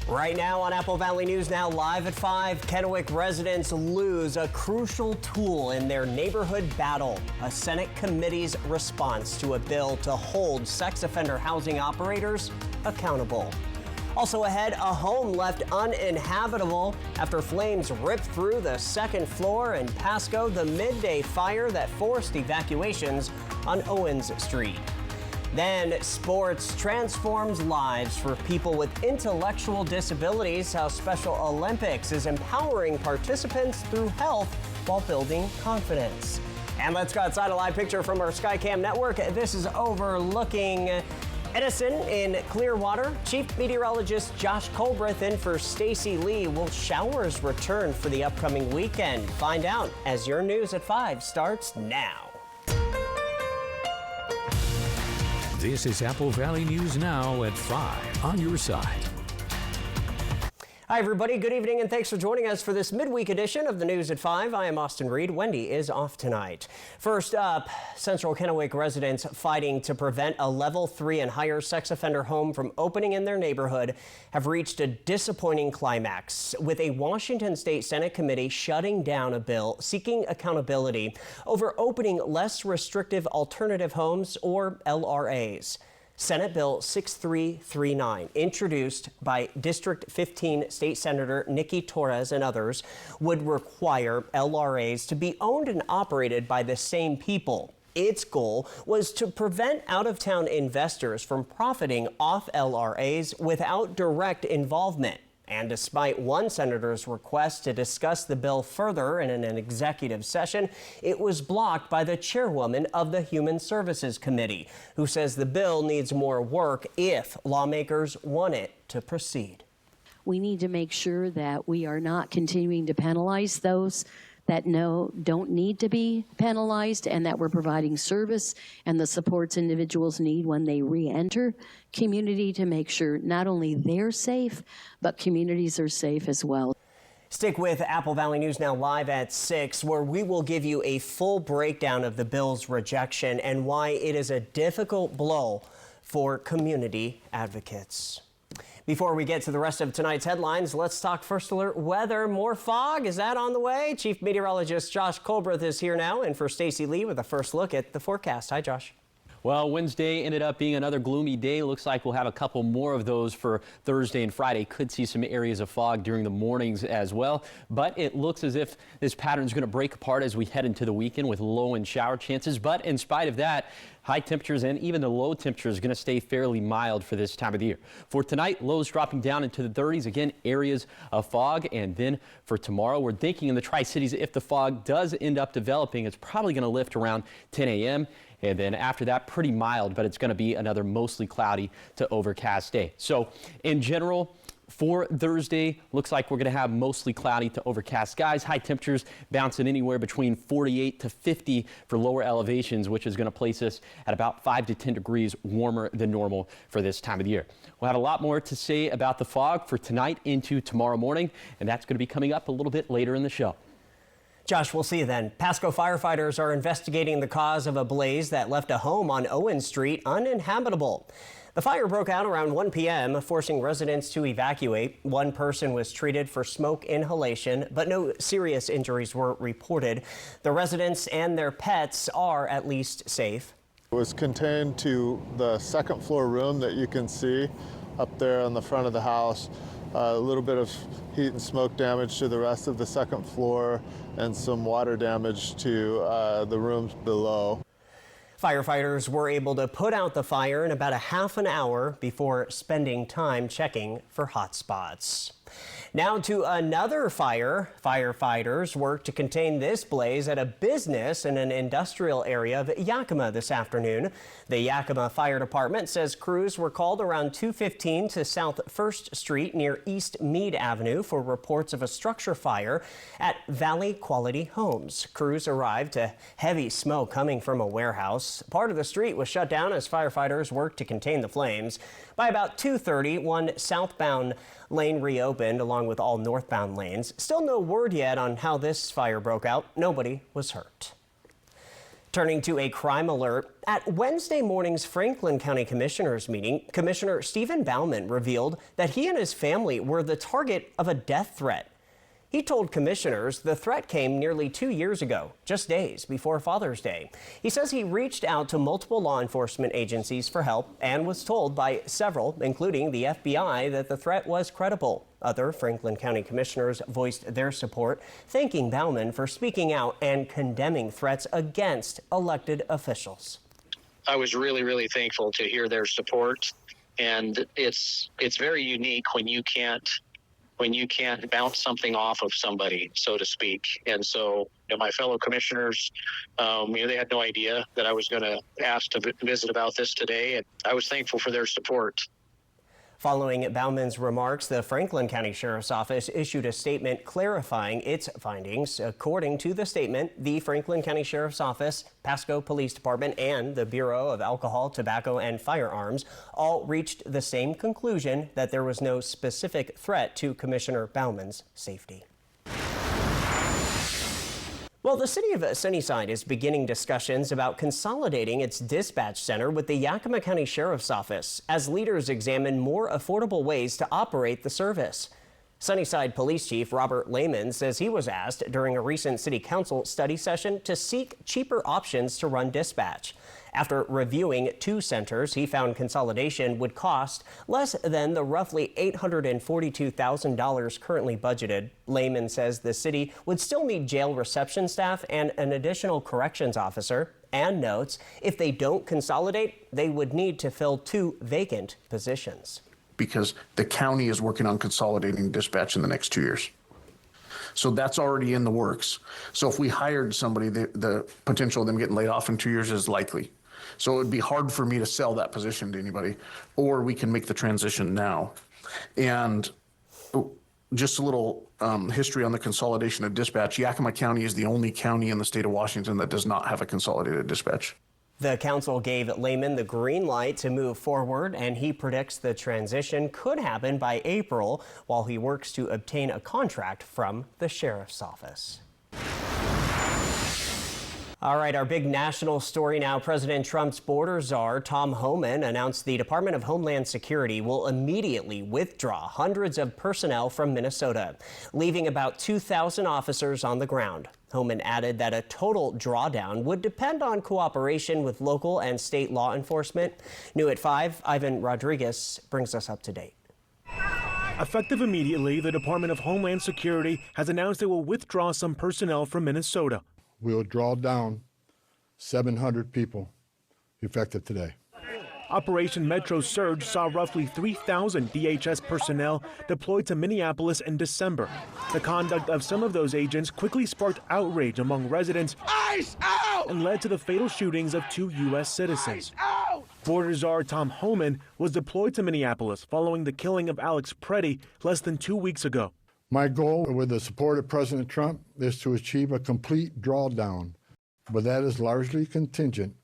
Right now on Apple Valley News Now, live at 5, Kennewick residents lose a crucial tool in their neighborhood battle. A Senate committee's response to a bill to hold sex offender housing operators accountable. Also ahead, a home left uninhabitable after flames ripped through the second floor in Pasco, the midday fire that forced evacuations on Owens Street. Then sports transforms lives for people with intellectual disabilities. How Special Olympics is empowering participants through health while building confidence. And let's go outside, a live picture from our Skycam network. This is overlooking Edison in Clearwater. Chief Meteorologist Josh Colbreth in for Stacy Lee. Will showers return for the upcoming weekend? Find out as your news at 5 starts now. This is Apple Valley News Now at 5 on your side. Hi, everybody. Good evening, and thanks for joining us for this midweek edition of the News at 5. I am Austin Reed. Wendy is off tonight. First up, Central Kennewick residents fighting to prevent a level 3 and higher sex offender home from opening in their neighborhood have reached a disappointing climax, with a Washington State Senate committee shutting down a bill seeking accountability over opening less restrictive alternative homes, or LRAs. Senate Bill 6339, introduced by District 15 State Senator Nikki Torres and others, would require LRAs to be owned and operated by the same people. Its goal was to prevent out-of-town investors from profiting off LRAs without direct involvement. And despite one senator's request to discuss the bill further in an executive session, it was blocked by the chairwoman of the Human Services Committee, who says the bill needs more work if lawmakers want it to proceed. We need to make sure that we are not continuing to penalize those that don't need to be penalized, and that we're providing service and the supports individuals need when they re-enter community to make sure not only they're safe, but communities are safe as well. Stick with Apple Valley News Now live at 6, where we will give you a full breakdown of the bill's rejection and why it is a difficult blow for community advocates. Before we get to the rest of tonight's headlines, let's talk First Alert weather. More fog, is that on the way? Chief Meteorologist Josh Colbreth is here now, and for Stacy Lee with a first look at the forecast. Hi, Josh. Well, Wednesday ended up being another gloomy day. Looks like we'll have a couple more of those for Thursday and Friday. Could see some areas of fog during the mornings as well. But it looks as if this pattern is going to break apart as we head into the weekend with low and shower chances. But in spite of that, high temperatures and even the low temperatures are going to stay fairly mild for this time of the year. For tonight, lows dropping down into the 30s. Again, areas of fog. And then for tomorrow, we're thinking in the Tri-Cities, if the fog does end up developing, it's probably going to lift around 10 a.m. And then after that, pretty mild, but it's going to be another mostly cloudy to overcast day. So in general, for Thursday, looks like we're going to have mostly cloudy to overcast skies. High temperatures bouncing anywhere between 48 to 50 for lower elevations, which is going to place us at about 5 to 10 degrees warmer than normal for this time of the year. We'll have a lot more to say about the fog for tonight into tomorrow morning, and that's going to be coming up a little bit later in the show. Josh, we'll see you then. Pasco firefighters are investigating the cause of a blaze that left a home on Owen Street uninhabitable. The fire broke out around 1 p.m., forcing residents to evacuate. One person was treated for smoke inhalation, but no serious injuries were reported. The residents and their pets are at least safe. It was contained to the second floor room that you can see up there on the front of the house. A little bit of heat and smoke damage to the rest of the second floor and some water damage to the rooms below. Firefighters were able to put out the fire in about a half an hour before spending time checking for hot spots. Now to another fire. Firefighters worked to contain this blaze at a business in an industrial area of Yakima this afternoon. The Yakima Fire Department says crews were called around 2:15 to South 1st Street near East Meade Avenue for reports of a structure fire at Valley Quality Homes. Crews arrived to heavy smoke coming from a warehouse. Part of the street was shut down as firefighters worked to contain the flames. By about 2:30, one southbound lane reopened along with all northbound lanes. Still no word yet on how this fire broke out. Nobody was hurt. Turning to a crime alert, at Wednesday morning's Franklin County Commissioners meeting, Commissioner Stephen Bauman revealed that he and his family were the target of a death threat. He told commissioners the threat came nearly 2 years ago, just days before Father's Day. He says he reached out to multiple law enforcement agencies for help and was told by several, including the FBI, that the threat was credible. Other Franklin County commissioners voiced their support, thanking Bauman for speaking out and condemning threats against elected officials. I was really, really thankful to hear their support, and it's very unique when you can't bounce something off of somebody, so to speak. And so, my fellow commissioners, they had no idea that I was going to ask to visit about this today, and I was thankful for their support. Following Bauman's remarks, the Franklin County Sheriff's Office issued a statement clarifying its findings. According to the statement, the Franklin County Sheriff's Office, Pasco Police Department, and the Bureau of Alcohol, Tobacco, and Firearms all reached the same conclusion that there was no specific threat to Commissioner Bauman's safety. Well, the city of Sunnyside is beginning discussions about consolidating its dispatch center with the Yakima County Sheriff's Office as leaders examine more affordable ways to operate the service. Sunnyside Police Chief Robert Lehman says he was asked during a recent city council study session to seek cheaper options to run dispatch. After reviewing 2 centers, he found consolidation would cost less than the roughly $842,000 currently budgeted. Lehman says the city would still need jail reception staff and an additional corrections officer, and notes if they don't consolidate, they would need to fill 2 vacant positions. Because the county is working on consolidating dispatch in the next 2 years. So that's already in the works. So if we hired somebody, the potential of them getting laid off in 2 years is likely. So it would be hard for me to sell that position to anybody, or we can make the transition now. And just a little history on the consolidation of dispatch. Yakima County is the only county in the state of Washington that does not have a consolidated dispatch. The council gave Lehman the green light to move forward, and he predicts the transition could happen by April while he works to obtain a contract from the sheriff's office. All right, our big national story now. President Trump's border czar, Tom Homan, announced the Department of Homeland Security will immediately withdraw hundreds of personnel from Minnesota, leaving about 2,000 officers on the ground. Homan added that a total drawdown would depend on cooperation with local and state law enforcement. New at 5, Ivan Rodriguez brings us up to date. Effective immediately, the Department of Homeland Security has announced it will withdraw some personnel from Minnesota. We will draw down 700 people effective today. Operation Metro Surge saw roughly 3,000 DHS personnel deployed to Minneapolis in December. The conduct of some of those agents quickly sparked outrage among residents and led to the fatal shootings of 2 U.S. citizens. Border czar Tom Homan was deployed to Minneapolis following the killing of Alex Preddy less than 2 weeks ago. My goal with the support of President Trump is to achieve a complete drawdown, but that is largely contingent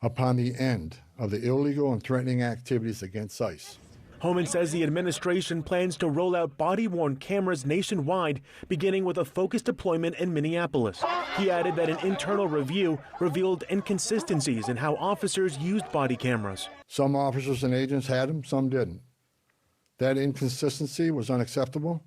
upon the end of the illegal and threatening activities against ICE. Homan says the administration plans to roll out body-worn cameras nationwide, beginning with a focused deployment in Minneapolis. He added that an internal review revealed inconsistencies in how officers used body cameras. Some officers and agents had them, some didn't. That inconsistency was unacceptable,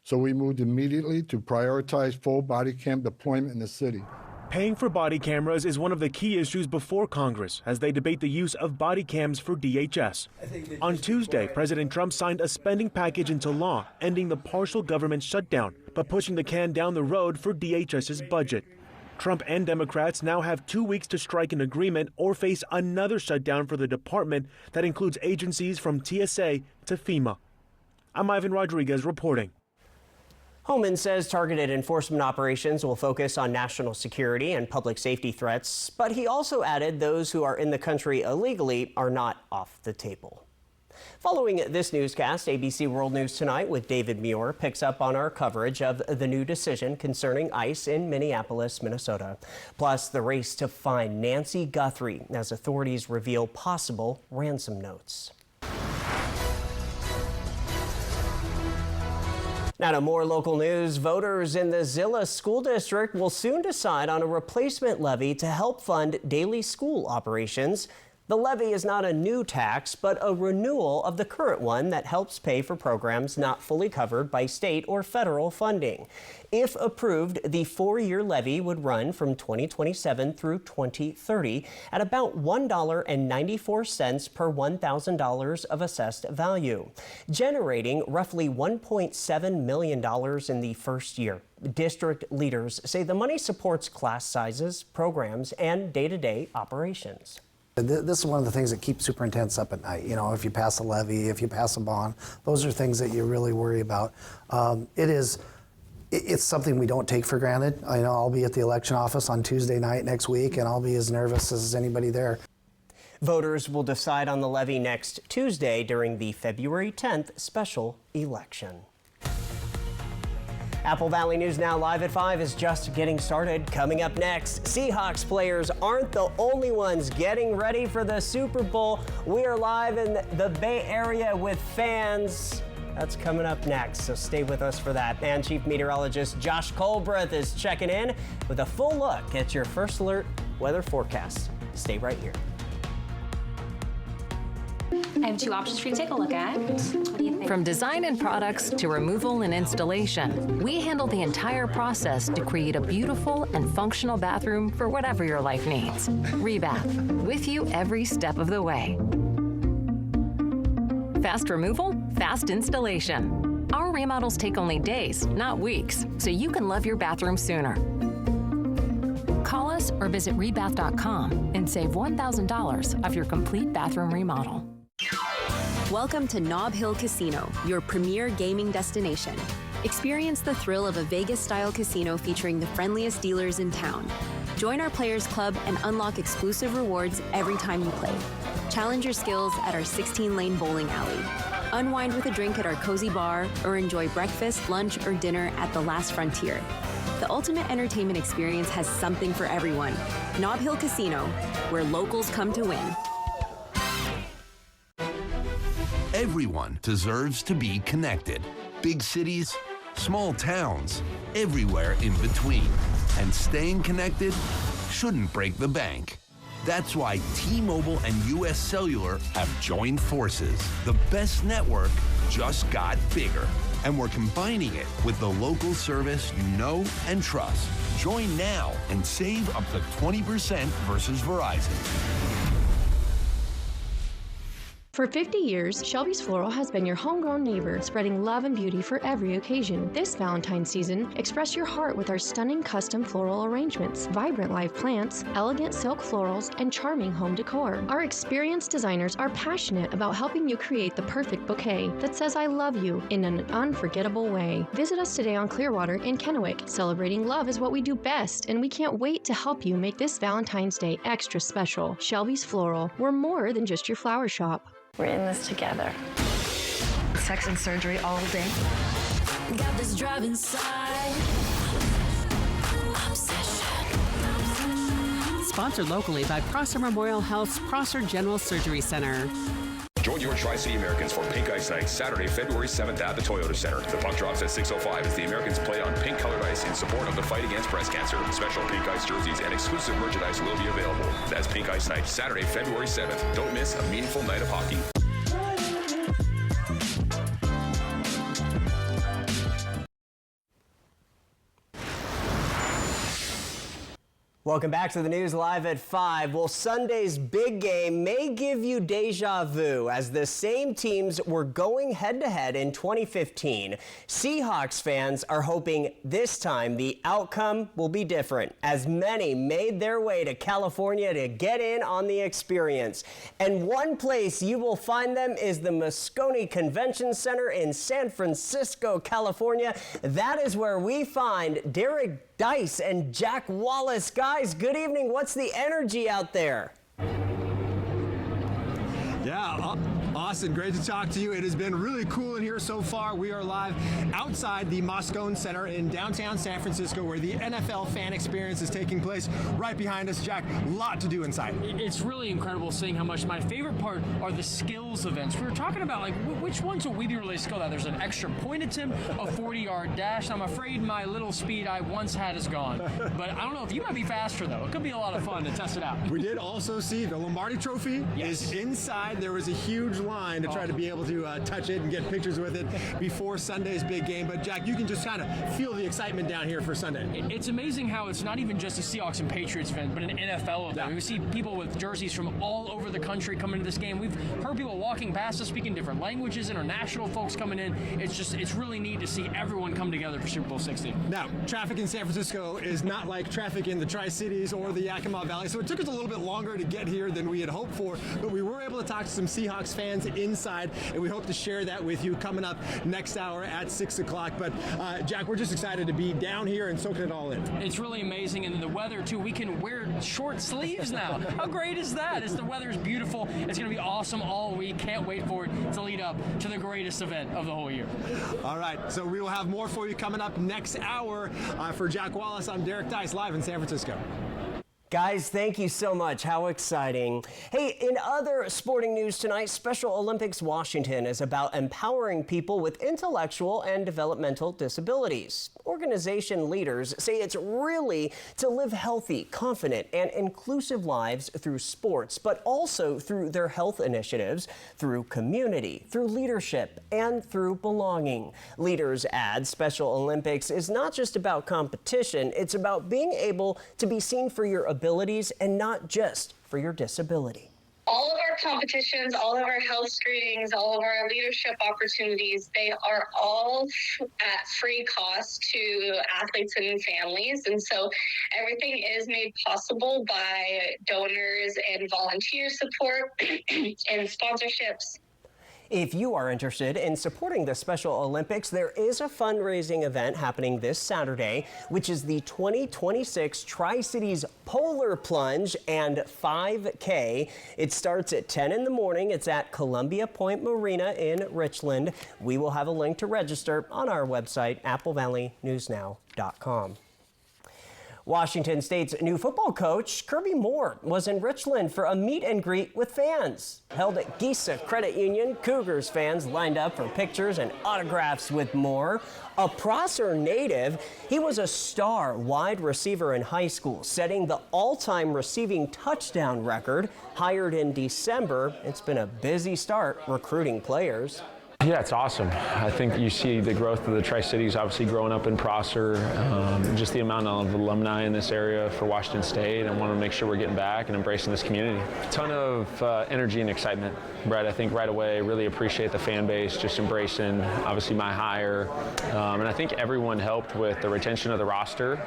so we moved immediately to prioritize full body cam deployment in the city. Paying for body cameras is one of the key issues before Congress as they debate the use of body cams for DHS. On Tuesday, President Trump signed a spending package into law, ending the partial government shutdown, but pushing the can down the road for DHS's budget. Trump and Democrats now have 2 weeks to strike an agreement or face another shutdown for the department that includes agencies from TSA to FEMA. I'm Ivan Rodriguez reporting. Homan says targeted enforcement operations will focus on national security and public safety threats, but he also added those who are in the country illegally are not off the table. Following this newscast, ABC World News Tonight with David Muir picks up on our coverage of the new decision concerning ICE in Minneapolis, Minnesota, plus the race to find Nancy Guthrie as authorities reveal possible ransom notes. Now to more local news, voters in the Zillah School District will soon decide on a replacement levy to help fund daily school operations. The levy is not a new tax, but a renewal of the current one that helps pay for programs not fully covered by state or federal funding. If approved, the 4-year levy would run from 2027 through 2030 at about $1.94 per $1,000 of assessed value, generating roughly $1.7 million in the first year. District leaders say the money supports class sizes, programs, and day-to-day operations. This is one of the things that keeps superintendents up at night. You know, if you pass a levy, if you pass a bond, those are things that you really worry about. It's something we don't take for granted. I know I'll be at the election office on Tuesday night next week, and I'll be as nervous as anybody there. Voters will decide on the levy next Tuesday during the February 10th special election. Apple Valley News Now live at 5 is just getting started. Coming up next, Seahawks players aren't the only ones getting ready for the Super Bowl. We are live in the Bay Area with fans. That's coming up next, so stay with us for that. And Chief Meteorologist Josh Colbreth is checking in with a full look at your First Alert weather forecast. Stay right here. I have 2 options for you to take a look at. What do you think? From design and products to removal and installation, we handle the entire process to create a beautiful and functional bathroom for whatever your life needs. Rebath, with you every step of the way. Fast removal, fast installation. Our remodels take only days, not weeks, so you can love your bathroom sooner. Call us or visit rebath.com and save $1,000 off your complete bathroom remodel. Welcome to Nob Hill Casino, your premier gaming destination. Experience the thrill of a Vegas-style casino featuring the friendliest dealers in town. Join our Players Club and unlock exclusive rewards every time you play. Challenge your skills at our 16-lane bowling alley. Unwind with a drink at our cozy bar or enjoy breakfast, lunch, or dinner at the Last Frontier. The ultimate entertainment experience has something for everyone. Nob Hill Casino, where locals come to win. Everyone deserves to be connected. Big cities, small towns, everywhere in between. And staying connected shouldn't break the bank. That's why T-Mobile and US Cellular have joined forces. The best network just got bigger. And we're combining it with the local service you know and trust. Join now and save up to 20% versus Verizon. For 50 years, Shelby's Floral has been your homegrown neighbor, spreading love and beauty for every occasion. This Valentine's season, express your heart with our stunning custom floral arrangements, vibrant live plants, elegant silk florals, and charming home decor. Our experienced designers are passionate about helping you create the perfect bouquet that says I love you in an unforgettable way. Visit us today on Clearwater in Kennewick. Celebrating love is what we do best, and we can't wait to help you make this Valentine's Day extra special. Shelby's Floral, we're more than just your flower shop. We're in this together. Sex and surgery all day. Got this drive inside. Obsession. Sponsored locally by Prosser Memorial Health's Prosser General Surgery Center. Join your Tri-City Americans for Pink Ice Night, Saturday, February 7th at the Toyota Center. The puck drops at 6:05 as the Americans play on pink-colored ice in support of the fight against breast cancer. Special pink ice jerseys and exclusive merchandise will be available. That's Pink Ice Night, Saturday, February 7th. Don't miss a meaningful night of hockey. Welcome back to the news live at 5. Well, Sunday's big game may give you deja vu as the same teams were going head-to-head in 2015. Seahawks fans are hoping this time the outcome will be different, as many made their way to California to get in on the experience. And one place you will find them is the Moscone Convention Center in San Francisco, California. That is where we find Derek Dice and Jack Wallace. Guys, good evening. What's the energy out there? Yeah, Austin, great to talk to you. It has been really cool in here so far. We are live outside the Moscone Center in downtown San Francisco, where the NFL fan experience is taking place. Right behind us, Jack, a lot to do inside. It's really incredible seeing how much. My favorite part are the skills events. We were talking about, like, which ones will we be really skilled at? There's an extra point attempt, a 40-yard dash. I'm afraid my little speed I once had is gone. But I don't know if you might be faster, though. It could be a lot of fun to test it out. We did also see the Lombardi Trophy is inside. There was a huge line to try to be able to touch it and get pictures with it before Sunday's big game. But Jack, you can just kind of feel the excitement down here for Sunday. It's amazing how it's not even just a Seahawks and Patriots event, but an NFL event. We see people with jerseys from all over the country coming to this game. We've heard people walking past us speaking different languages, international folks coming in. It's really neat to see everyone come together for Super Bowl 60. Now, traffic in San Francisco is not like traffic in the Tri-Cities or the Yakima Valley, so it took us a little bit longer to get here than we had hoped for, but we were able to talk to some Seahawks fans inside, and we hope to share that with you coming up next hour at 6 o'clock. But Jack, we're just excited to be down here and soaking it all in. It's really amazing, and the weather too. We can wear short sleeves now. How great is that? The weather's beautiful. It's going to be awesome all week. Can't wait for it to lead up to the greatest event of the whole year. All right, so we will have more for you coming up next hour. For Jack Wallace, I'm Derek Dice, live in San Francisco. Guys, thank you so much. How exciting. Hey, in other sporting news tonight, Special Olympics Washington is about empowering people with intellectual and developmental disabilities. Organization leaders say it's really to live healthy, confident, and inclusive lives through sports, but also through their health initiatives, through community, through leadership, and through belonging. Leaders add Special Olympics is not just about competition, it's about being able to be seen for your abilities and not just for your disability. All of our competitions, all of our health screenings, all of our leadership opportunities, they are all at free cost to athletes and families. And so everything is made possible by donors and volunteer support and sponsorships. If you are interested in supporting the Special Olympics, there is a fundraising event happening this Saturday, which is the 2026 Tri-Cities Polar Plunge and 5K. It starts at 10 in the morning. It's at Columbia Point Marina in Richland. We will have a link to register on our website, applevalleynewsnow.com. Washington State's new football coach, Kirby Moore, was in Richland for a meet and greet with fans. Held at Giza Credit Union, Cougars fans lined up for pictures and autographs with Moore. A Prosser native, he was a star wide receiver in high school, setting the all-time receiving touchdown record. Hired in December, it's been a busy start recruiting players. Yeah, it's awesome. I think you see the growth of the Tri-Cities, obviously growing up in Prosser, just the amount of alumni in this area for Washington State, and want to make sure we're getting back and embracing this community. A ton of energy and excitement, Brett. I think right away, really appreciate the fan base, just embracing, obviously, my hire. And I think everyone helped with the retention of the roster.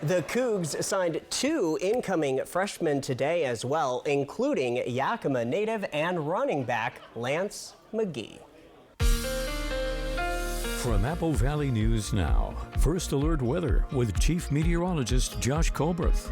The Cougs signed 2 incoming freshmen today as well, including Yakima native and running back Lance McGee. From Apple Valley News Now, First Alert Weather with Chief Meteorologist Josh Colbreth.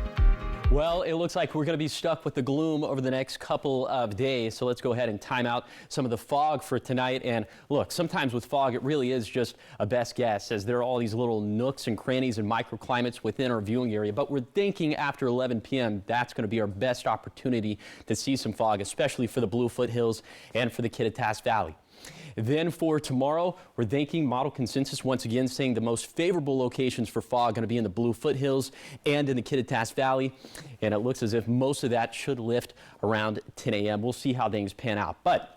Well, it looks like we're going to be stuck with the gloom over the next couple of days, so let's go ahead and time out some of the fog for tonight. And look, sometimes with fog, it really is just a best guess, as there are all these little nooks and crannies and microclimates within our viewing area. But we're thinking after 11 p.m., that's going to be our best opportunity to see some fog, especially for the Blue Foothills and for the Kittitas Valley. Then for tomorrow, we're thinking model consensus once again saying the most favorable locations for fog going to be in the Blue Foothills and in the Kittitas Valley. And it looks as if most of that should lift around 10 a.m. We'll see how things pan out. But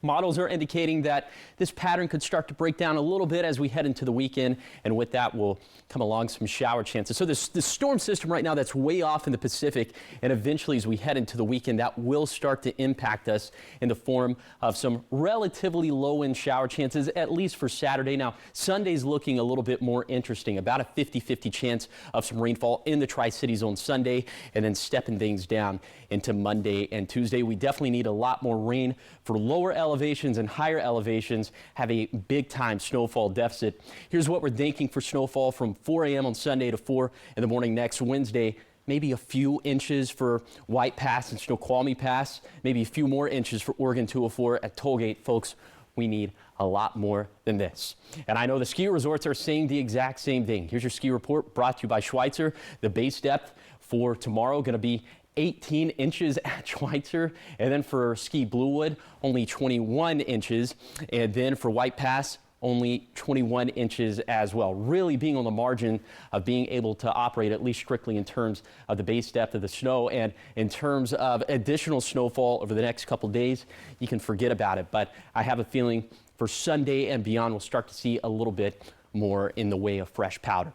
models are indicating that this pattern could start to break down a little bit as we head into the weekend, and with that will come along some shower chances. So this storm system right now that's way off in the Pacific, and eventually as we head into the weekend, that will start to impact us in the form of some relatively low-end shower chances, at least for Saturday. Now, Sunday's looking a little bit more interesting, about a 50-50 chance of some rainfall in the Tri-Cities on Sunday, and then stepping things down into Monday and Tuesday. We definitely need a lot more rain for lower elevations, and higher elevations have a big time snowfall deficit. Here's what we're thinking for snowfall from 4 a.m. on Sunday to 4 in the morning next Wednesday. maybe a few inches for White Pass and Snoqualmie Pass, maybe a few more inches for Oregon 204 at Tollgate. Folks, we need a lot more than this. And I know the ski resorts are saying the exact same thing. Here's your ski report brought to you by Schweitzer. The base depth for tomorrow going to be 18 inches at Schweitzer, and then for Ski Bluewood, only 21 inches, and then for White Pass, only 21 inches as well. Really being on the margin of being able to operate, at least strictly in terms of the base depth of the snow, and in terms of additional snowfall over the next couple days, you can forget about it. But I have a feeling for Sunday and beyond, we'll start to see a little bit more in the way of fresh powder.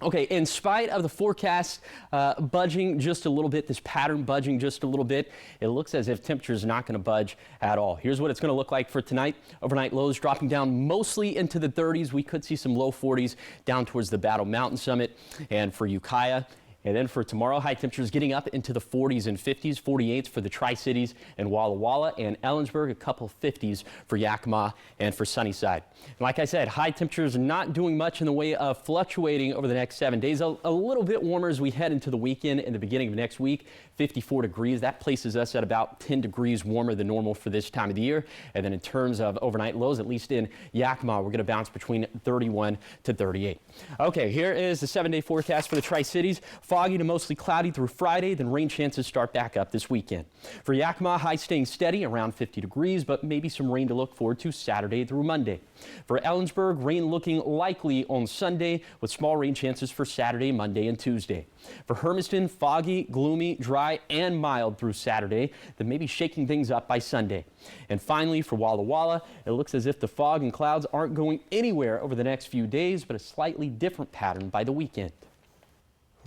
Okay, in spite of the forecast budging just a little bit, this pattern budging just a little bit, it looks as if temperatures are not going to budge at all. Here's what it's going to look like for tonight. Overnight lows dropping down mostly into the 30s. We could see some low 40s down towards the Battle Mountain Summit and for Ukiah. And then for tomorrow, high temperatures getting up into the 40s and 50s, 48s for the Tri-Cities and Walla Walla and Ellensburg, a couple 50s for Yakima and for Sunnyside. And like I said, high temperatures not doing much in the way of fluctuating over the next 7 days. A little bit warmer as we head into the weekend and the beginning of next week, 54 degrees. That places us at about 10 degrees warmer than normal for this time of the year. And then in terms of overnight lows, at least in Yakima, we're going to bounce between 31 to 38. Okay, here is the 7-day forecast for the Tri-Cities. Foggy to mostly cloudy through Friday, then rain chances start back up this weekend. For Yakima, high staying steady around 50 degrees, but maybe some rain to look forward to Saturday through Monday. For Ellensburg, rain looking likely on Sunday with small rain chances for Saturday, Monday, and Tuesday. For Hermiston, foggy, gloomy, dry, and mild through Saturday, then maybe shaking things up by Sunday. And finally, for Walla Walla, it looks as if the fog and clouds aren't going anywhere over the next few days, but a slightly different pattern by the weekend.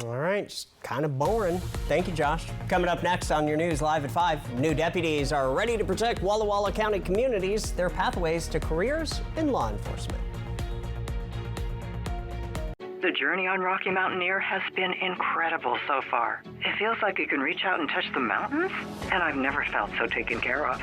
All right, just kind of boring. Thank you, Josh. Coming up next on your News Live at 5, new deputies are ready to protect Walla Walla County communities, their pathways to careers in law enforcement. The journey on Rocky Mountaineer has been incredible so far. It feels like you can reach out and touch the mountains, and I've never felt so taken care of.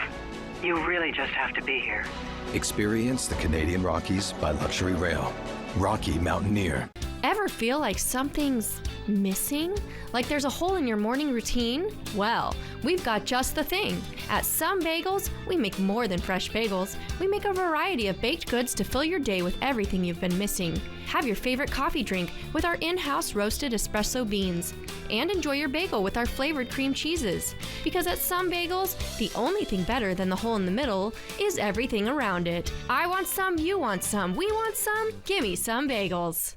You really just have to be here. Experience the Canadian Rockies by Luxury Rail. Rocky Mountaineer. Ever feel like something's missing? Like there's a hole in your morning routine? Well, we've got just the thing. At Some Bagels, we make more than fresh bagels. We make a variety of baked goods to fill your day with everything you've been missing. Have your favorite coffee drink with our in-house roasted espresso beans. And enjoy your bagel with our flavored cream cheeses. Because at Some Bagels, the only thing better than the hole in the middle is everything around it. I want some, you want some, we want some, gimme Some Bagels.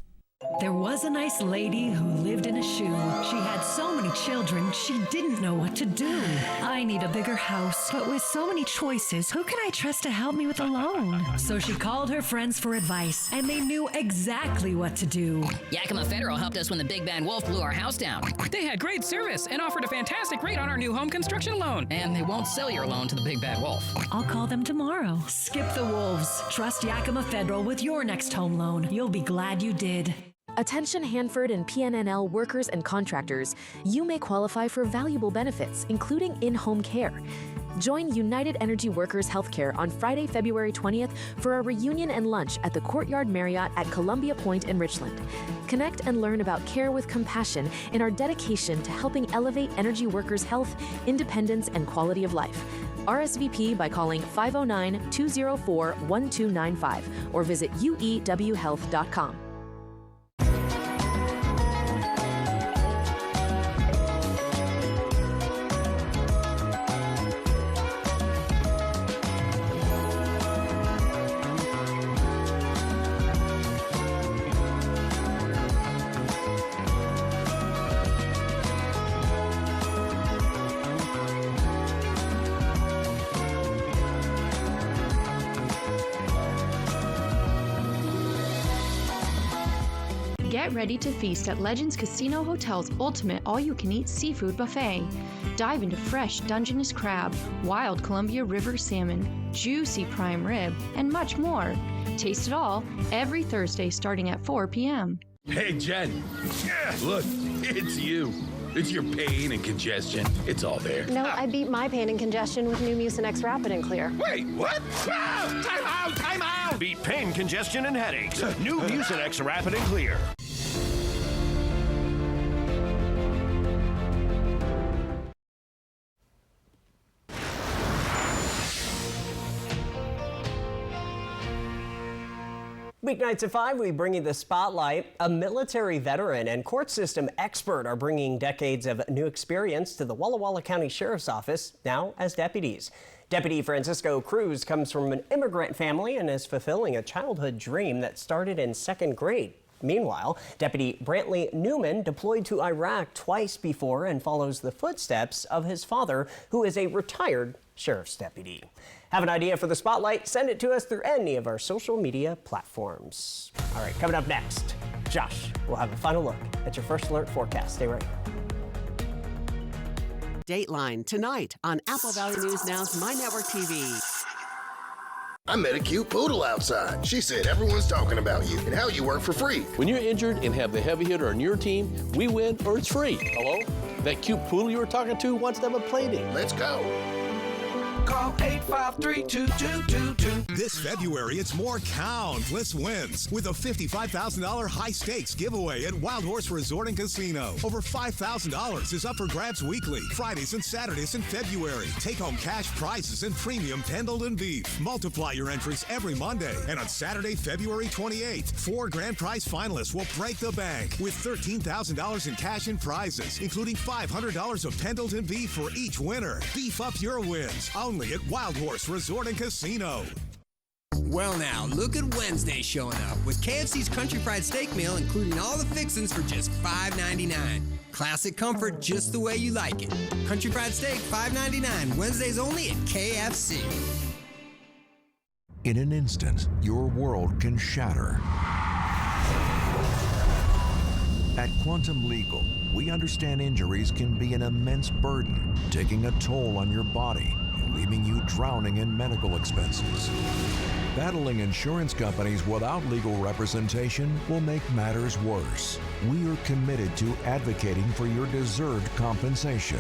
There was a nice lady who lived in a shoe. She had so many children, she didn't know what to do. I need a bigger house, but with so many choices, who can I trust to help me with a loan? So she called her friends for advice, and they knew exactly what to do. Yakima Federal helped us when the big bad wolf blew our house down. They had great service and offered a fantastic rate on our new home construction loan. And they won't sell your loan to the big bad wolf. I'll call them tomorrow. Skip the wolves. Trust Yakima Federal with your next home loan. You'll be glad you did. Attention Hanford and PNNL workers and contractors. You may qualify for valuable benefits, including in-home care. Join United Energy Workers Healthcare on Friday, February 20th for a reunion and lunch at the Courtyard Marriott at Columbia Point in Richland. Connect and learn about care with compassion and our dedication to helping elevate energy workers' health, independence, and quality of life. RSVP by calling 509-204-1295 or visit uewhealth.com. Get ready to feast at Legends Casino Hotel's ultimate all-you-can-eat seafood buffet. Dive into fresh Dungeness crab, wild Columbia River salmon, juicy prime rib, and much more. Taste it all every Thursday starting at 4 p.m. Hey, Jen. Yeah, look, it's you. It's your pain and congestion. It's all there. No, I beat my pain and congestion with new Mucinex Rapid and Clear. Wait, what? Ah, time out! Time out! Beat pain, congestion, and headaches. New Mucinex Rapid and Clear. Weeknights at 5, we bring you the spotlight. A military veteran and court system expert are bringing decades of new experience to the Walla Walla County Sheriff's Office, now as deputies. Deputy Francisco Cruz comes from an immigrant family and is fulfilling a childhood dream that started in 2nd grade. Meanwhile, Deputy Brantley Newman deployed to Iraq twice before and follows the footsteps of his father, who is a retired sheriff's deputy. Have an idea for the spotlight? Send it to us through any of our social media platforms. All right, coming up next, Josh will have a final look at your First Alert forecast. Stay right here. Dateline tonight on Apple Valley News Now's My Network TV. I met a cute poodle outside. She said everyone's talking about you and how you work for free. When you're injured and have the heavy hitter on your team, we win or it's free. Hello? That cute poodle you were talking to wants to have a play date. Let's go. Call 853-2222. This February, it's more countless wins with a $55,000 high stakes giveaway at Wild Horse Resort and Casino. Over $5,000 is up for grabs weekly, Fridays and Saturdays in February. Take home cash prizes and premium Pendleton beef. Multiply your entries every Monday. And on Saturday, February 28th, 4 grand prize finalists will break the bank with $13,000 in cash and prizes, including $500 of Pendleton beef for each winner. Beef up your wins. Only at Wild Horse Resort and Casino. Well now, look at Wednesday showing up with KFC's Country Fried Steak Meal, including all the fixins for just $5.99. Classic comfort just the way you like it. Country Fried Steak, $5.99. Wednesdays only at KFC. In an instant, your world can shatter. At Quantum Legal, we understand injuries can be an immense burden, taking a toll on your body, leaving you drowning in medical expenses. Battling insurance companies without legal representation will make matters worse. We are committed to advocating for your deserved compensation.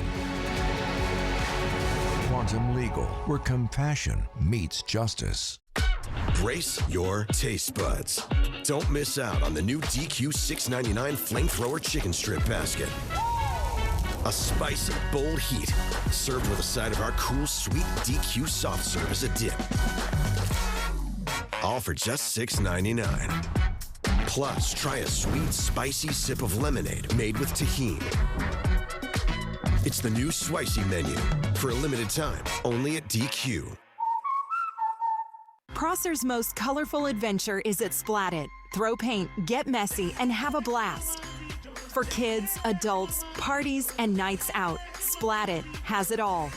Quantum Legal, where compassion meets justice. Brace your taste buds. Don't miss out on the new DQ $6.99 Flamethrower Chicken Strip Basket. A spicy, bold heat, served with a side of our cool, sweet DQ soft serve as a dip. All for just $6.99. Plus, try a sweet, spicy sip of lemonade made with tahini. It's the new Swicy menu for a limited time, only at DQ. Prosser's most colorful adventure is at Splat-It. Throw paint, get messy, and have a blast. For kids, adults, parties, and nights out, Splat-It has it all.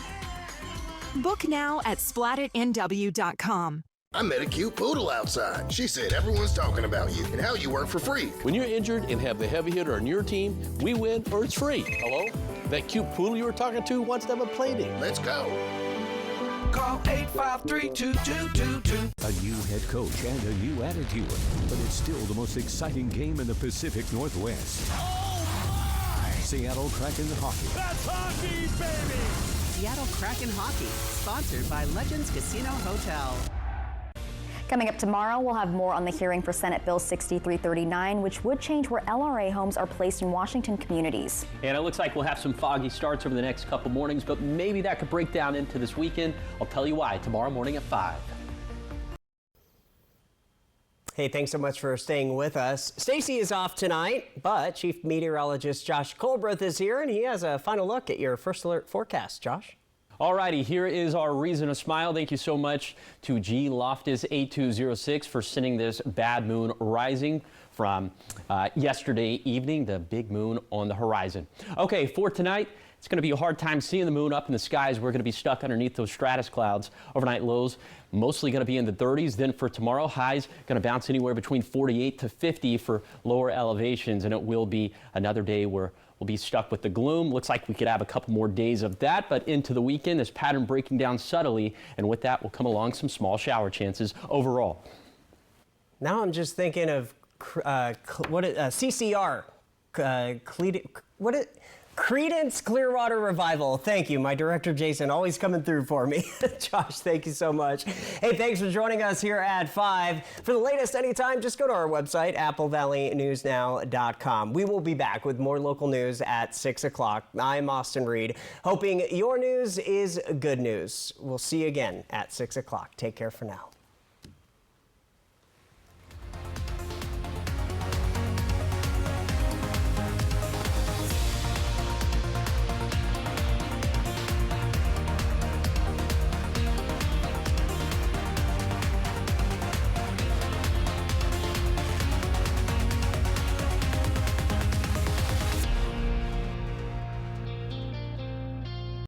Book now at splatitnw.com. I met a cute poodle outside. She said everyone's talking about you and how you work for free. When you're injured and have the heavy hitter on your team, we win or it's free. Hello? That cute poodle you were talking to wants to have a play date. Let's go. Call 853-2222. A new head coach and a new attitude, but it's still the most exciting game in the Pacific Northwest. Seattle Kraken Hockey. That's hockey, baby! Seattle Kraken Hockey, sponsored by Legends Casino Hotel. Coming up tomorrow, we'll have more on the hearing for Senate Bill 6339, which would change where LRA homes are placed in Washington communities. And it looks like we'll have some foggy starts over the next couple mornings, but maybe that could break down into this weekend. I'll tell you why tomorrow morning at 5. Hey, thanks so much for staying with us. Stacy is off tonight, but Chief Meteorologist Josh Colbreth is here, and he has a final look at your First Alert forecast. Josh? Alrighty, here is our reason to smile. Thank you so much to G Loftus 8206 for sending this bad moon rising from yesterday evening, the big moon on the horizon. Okay, for tonight, it's going to be a hard time seeing the moon up in the skies. We're going to be stuck underneath those stratus clouds. Overnight lows mostly going to be in the 30s. Then for tomorrow, highs going to bounce anywhere between 48 to 50 for lower elevations, and it will be another day where we'll be stuck with the gloom. Looks like we could have a couple more days of that, but into the weekend, this pattern breaking down subtly, and with that will come along some small shower chances overall. Now I'm just thinking of CCR, Creedence Clearwater Revival. Thank you, my director Jason, always coming through for me. Josh, thank you so much. Hey, thanks for joining us here at 5. For the latest anytime, just go to our website, applevalleynewsnow.com. We will be back with more local news at 6 o'clock. I'm Austin Reed, hoping your news is good news. We'll see you again at 6 o'clock. Take care for now.